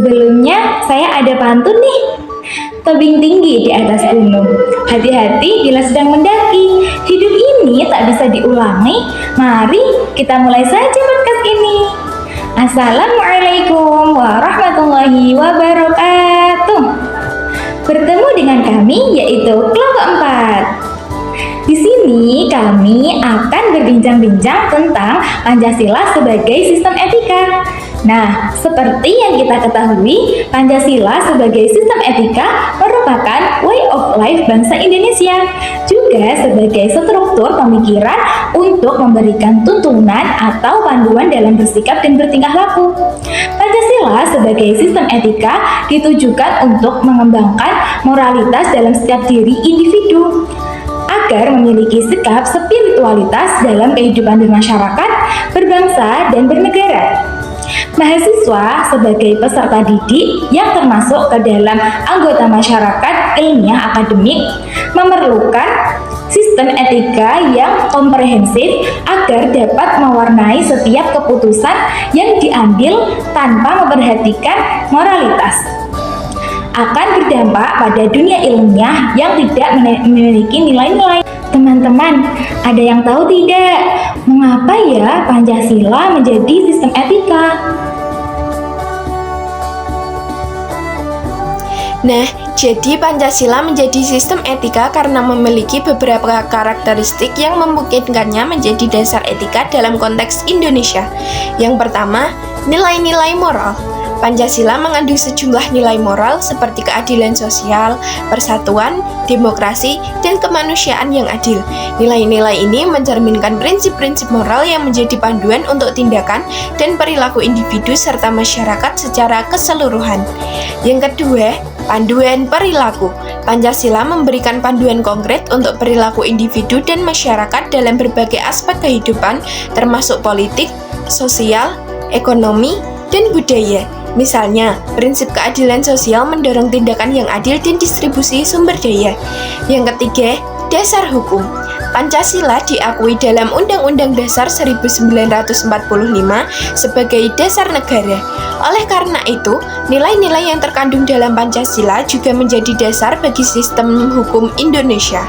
Sebelumnya, saya ada pantun nih. Tebing tinggi di atas gunung, hati-hati bila sedang mendaki. Hidup ini tak bisa diulangi. Mari kita mulai saja podcast ini. Assalamualaikum warahmatullahi wabarakatuh. Bertemu dengan kami yaitu kelompok 4. Di sini kami akan berbincang-bincang tentang Pancasila sebagai sistem etika. Nah, seperti yang kita ketahui, Pancasila sebagai sistem etika merupakan way of life bangsa Indonesia, juga sebagai struktur pemikiran untuk memberikan tuntunan atau panduan dalam bersikap dan bertingkah laku. Pancasila sebagai sistem etika ditujukan untuk mengembangkan moralitas dalam setiap diri individu, agar memiliki sikap spiritualitas dalam kehidupan bermasyarakat, berbangsa, dan bernegara. Mahasiswa sebagai peserta didik yang termasuk ke dalam anggota masyarakat ilmiah akademik memerlukan sistem etika yang komprehensif agar dapat mewarnai setiap keputusan yang diambil tanpa memperhatikan moralitas. Akan berdampak pada dunia ilmiah yang tidak memiliki nilai-nilai. Teman-teman, ada yang tahu tidak mengapa ya Pancasila menjadi sistem etika? Nah, jadi Pancasila menjadi sistem etika karena memiliki beberapa karakteristik yang memungkinkannya menjadi dasar etika dalam konteks Indonesia. Yang pertama, nilai-nilai moral. Pancasila mengandung sejumlah nilai moral seperti keadilan sosial, persatuan, demokrasi, dan kemanusiaan yang adil. Nilai-nilai ini mencerminkan prinsip-prinsip moral yang menjadi panduan untuk tindakan dan perilaku individu serta masyarakat secara keseluruhan. Yang kedua, panduan perilaku. Pancasila memberikan panduan konkret untuk perilaku individu dan masyarakat dalam berbagai aspek kehidupan, termasuk politik, sosial, ekonomi, dan budaya. Misalnya, prinsip keadilan sosial mendorong tindakan yang adil dan distribusi sumber daya. Yang ketiga, dasar hukum. Pancasila diakui dalam Undang-Undang Dasar 1945 sebagai dasar negara. Oleh karena itu, nilai-nilai yang terkandung dalam Pancasila juga menjadi dasar bagi sistem hukum Indonesia.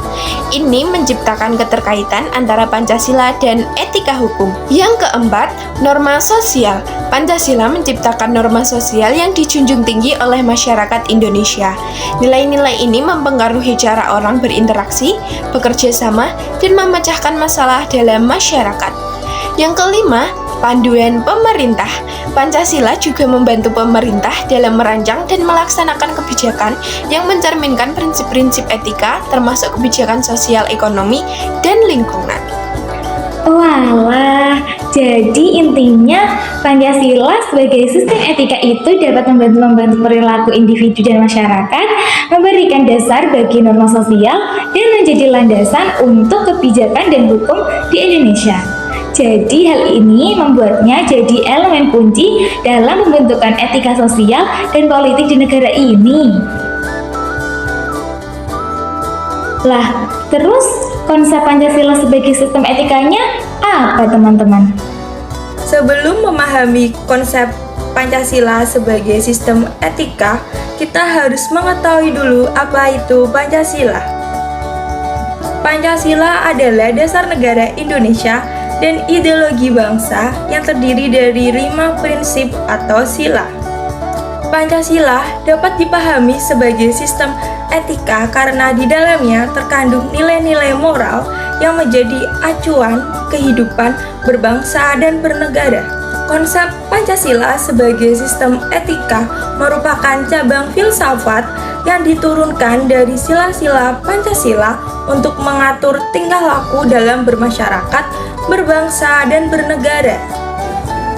Ini menciptakan keterkaitan antara Pancasila dan etika hukum. Yang keempat, norma sosial. Pancasila menciptakan norma sosial yang dijunjung tinggi oleh masyarakat Indonesia. Nilai-nilai ini mempengaruhi cara orang berinteraksi, bekerja sama, dan memecahkan masalah dalam masyarakat. Yang kelima, panduan pemerintah. Pancasila juga membantu pemerintah dalam merancang dan melaksanakan kebijakan yang mencerminkan prinsip-prinsip etika, termasuk kebijakan sosial, ekonomi, dan lingkungan. Walah, jadi intinya Pancasila sebagai sistem etika itu dapat membantu perilaku individu dan masyarakat, memberikan dasar bagi norma sosial, dan menjadi landasan untuk kebijakan dan hukum di Indonesia. Jadi hal ini membuatnya jadi elemen kunci dalam pembentukan etika sosial dan politik di negara ini. Lah, terus konsep Pancasila sebagai sistem etikanya apa teman-teman? Sebelum memahami konsep Pancasila sebagai sistem etika, kita harus mengetahui dulu apa itu Pancasila. Pancasila adalah dasar negara Indonesia dan ideologi bangsa yang terdiri dari 5 prinsip atau sila. Pancasila dapat dipahami sebagai sistem etika karena di dalamnya terkandung nilai-nilai moral yang menjadi acuan kehidupan berbangsa dan bernegara. Konsep Pancasila sebagai sistem etika merupakan cabang filsafat yang diturunkan dari sila-sila Pancasila untuk mengatur tingkah laku dalam bermasyarakat, berbangsa, dan bernegara.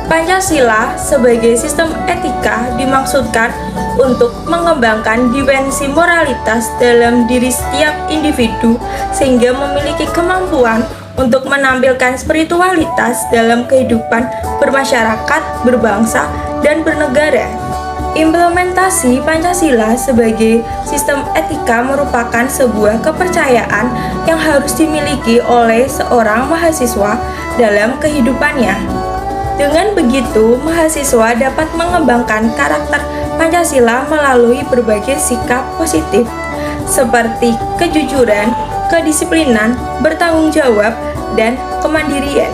Pancasila sebagai sistem etika dimaksudkan untuk mengembangkan dimensi moralitas dalam diri setiap individu sehingga memiliki kemampuan untuk menampilkan spiritualitas dalam kehidupan bermasyarakat, berbangsa, dan bernegara. Implementasi Pancasila sebagai sistem etika merupakan sebuah kepercayaan yang harus dimiliki oleh seorang mahasiswa dalam kehidupannya. Dengan begitu, mahasiswa dapat mengembangkan karakter Pancasila melalui berbagai sikap positif seperti kejujuran, kedisiplinan, bertanggung jawab, dan kemandirian.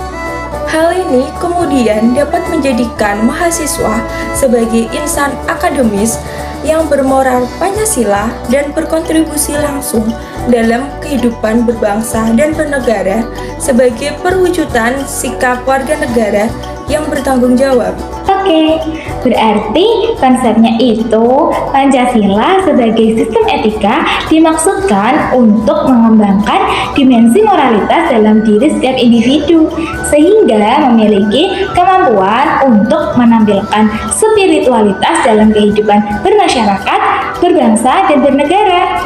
Hal ini kemudian dapat menjadikan mahasiswa sebagai insan akademis yang bermoral Pancasila dan berkontribusi langsung dalam kehidupan berbangsa dan bernegara sebagai perwujudan sikap warga negara yang bertanggung jawab. Oke, berarti konsepnya itu Pancasila sebagai sistem etika dimaksudkan untuk mengembangkan dimensi moralitas dalam diri setiap individu sehingga memiliki kemampuan untuk menampilkan spiritualitas dalam kehidupan bermasyarakat, berbangsa, dan bernegara.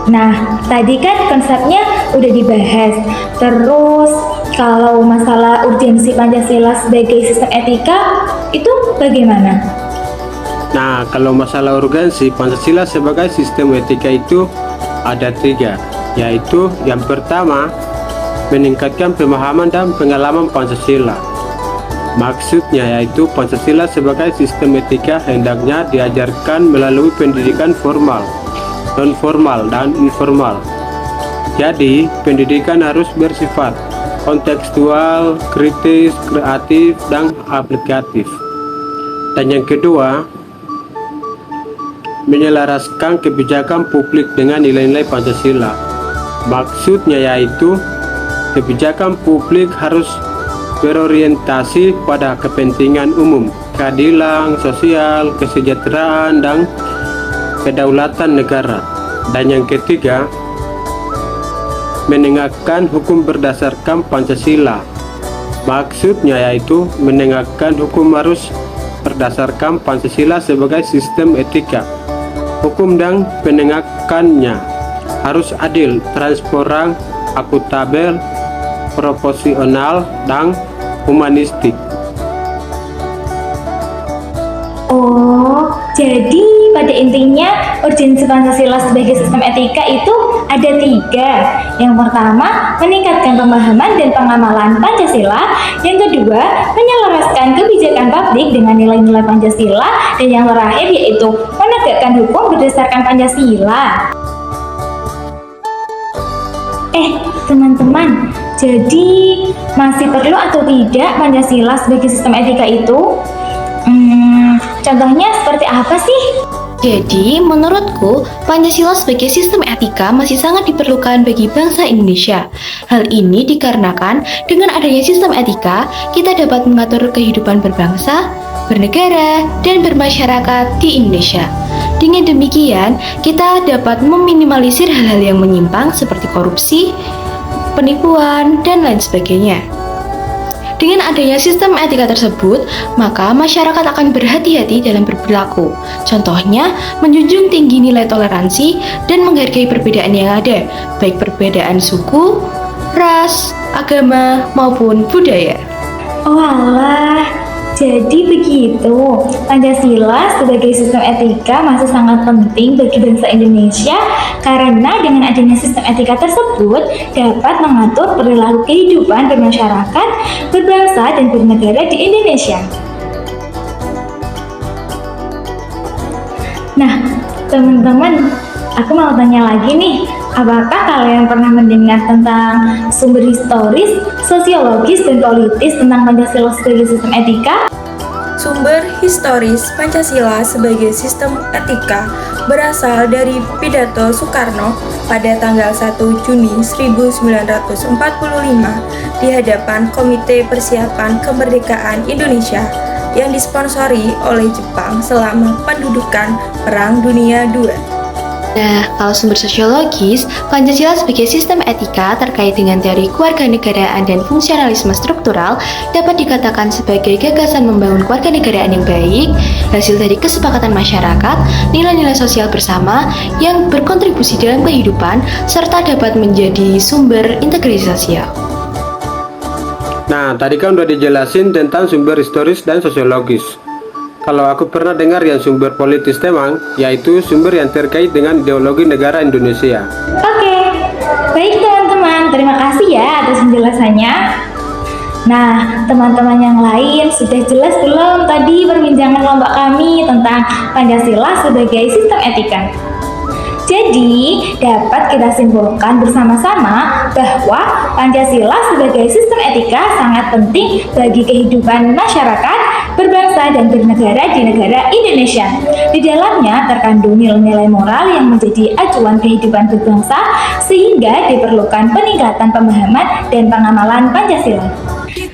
Nah, tadi kan konsepnya udah dibahas. Terus, kalau masalah urgensi Pancasila sebagai sistem etika, itu bagaimana? Nah, kalau masalah urgensi Pancasila sebagai sistem etika itu ada 3, yaitu yang pertama, meningkatkan pemahaman dan pengalaman Pancasila. Maksudnya yaitu Pancasila sebagai sistem etika hendaknya diajarkan melalui pendidikan formal, non-formal, dan informal. Jadi, pendidikan harus bersifat kontekstual, kritis, kreatif, dan aplikatif. Dan yang kedua, menyelaraskan kebijakan publik dengan nilai-nilai Pancasila. Maksudnya yaitu kebijakan publik harus berorientasi pada kepentingan umum, keadilan sosial, kesejahteraan, dan kedaulatan negara. Dan yang ketiga, menegakkan hukum berdasarkan Pancasila. Maksudnya yaitu menegakkan hukum harus berdasarkan Pancasila sebagai sistem etika. Hukum dan penegakannya harus adil, transparan, akuntabel, proporsional, dan humanistik. Oh, jadi pada intinya urgensi Pancasila sebagai sistem etika itu ada 3. Yang pertama, meningkatkan pemahaman dan pengamalan Pancasila. Yang kedua, menyelaraskan kebijakan publik dengan nilai-nilai Pancasila. Dan yang terakhir yaitu menegakkan hukum berdasarkan Pancasila. Teman-teman, jadi masih perlu atau tidak Pancasila sebagai sistem etika itu? Contohnya seperti apa sih? Jadi, menurutku, Pancasila sebagai sistem etika masih sangat diperlukan bagi bangsa Indonesia. Hal ini dikarenakan dengan adanya sistem etika, kita dapat mengatur kehidupan berbangsa, bernegara, dan bermasyarakat di Indonesia. Dengan demikian, kita dapat meminimalisir hal-hal yang menyimpang seperti korupsi, penipuan, dan lain sebagainya. Dengan adanya sistem etika tersebut, maka masyarakat akan berhati-hati dalam berperilaku. Contohnya, menjunjung tinggi nilai toleransi dan menghargai perbedaan yang ada, baik perbedaan suku, ras, agama, maupun budaya. Oh alah, jadi begitu. Pancasila sebagai sistem etika masih sangat penting bagi bangsa Indonesia karena dengan adanya sistem etika tersebut dapat mengatur perilaku kehidupan bermasyarakat, berbangsa, dan bernegara di Indonesia. Nah, teman-teman, aku mau tanya lagi nih, apakah kalian pernah mendengar tentang sumber historis, sosiologis, dan politis tentang Pancasila sebagai sistem etika? Sumber historis Pancasila sebagai sistem etika berasal dari pidato Soekarno pada tanggal 1 Juni 1945 di hadapan Komite Persiapan Kemerdekaan Indonesia yang disponsori oleh Jepang selama pendudukan Perang Dunia II. Nah, kalau sumber sosiologis, Pancasila sebagai sistem etika terkait dengan teori kewarganegaraan dan fungsionalisme struktural dapat dikatakan sebagai gagasan membangun kewarganegaraan yang baik, hasil dari kesepakatan masyarakat, nilai-nilai sosial bersama yang berkontribusi dalam kehidupan, serta dapat menjadi sumber integrasi sosial. Nah, tadi kan udah dijelasin tentang sumber historis dan sosiologis. Kalau aku pernah dengar yang sumber politis temang, yaitu sumber yang terkait dengan ideologi negara Indonesia. Oke, baik teman-teman, terima kasih ya atas penjelasannya. Nah, teman-teman yang lain sudah jelas belum tadi perbincangan kelompok kami tentang Pancasila sebagai sistem etika? Jadi, dapat kita simpulkan bersama-sama bahwa Pancasila sebagai sistem etika sangat penting bagi kehidupan masyarakat, berbangsa, dan bernegara di negara Indonesia. Di dalamnya terkandung nilai-nilai moral yang menjadi acuan kehidupan berbangsa, sehingga diperlukan peningkatan pemahaman dan pengamalan Pancasila.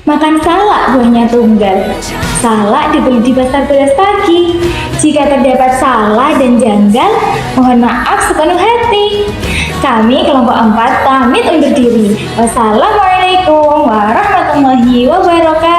Makan salak buahnya tunggal. Salak dibeli di pasar beras pagi. Jika terdapat salah dan janggal, mohon maaf sepenuh hati. Kami kelompok 4 pamit undur diri. Wassalamualaikum warahmatullahi wabarakatuh.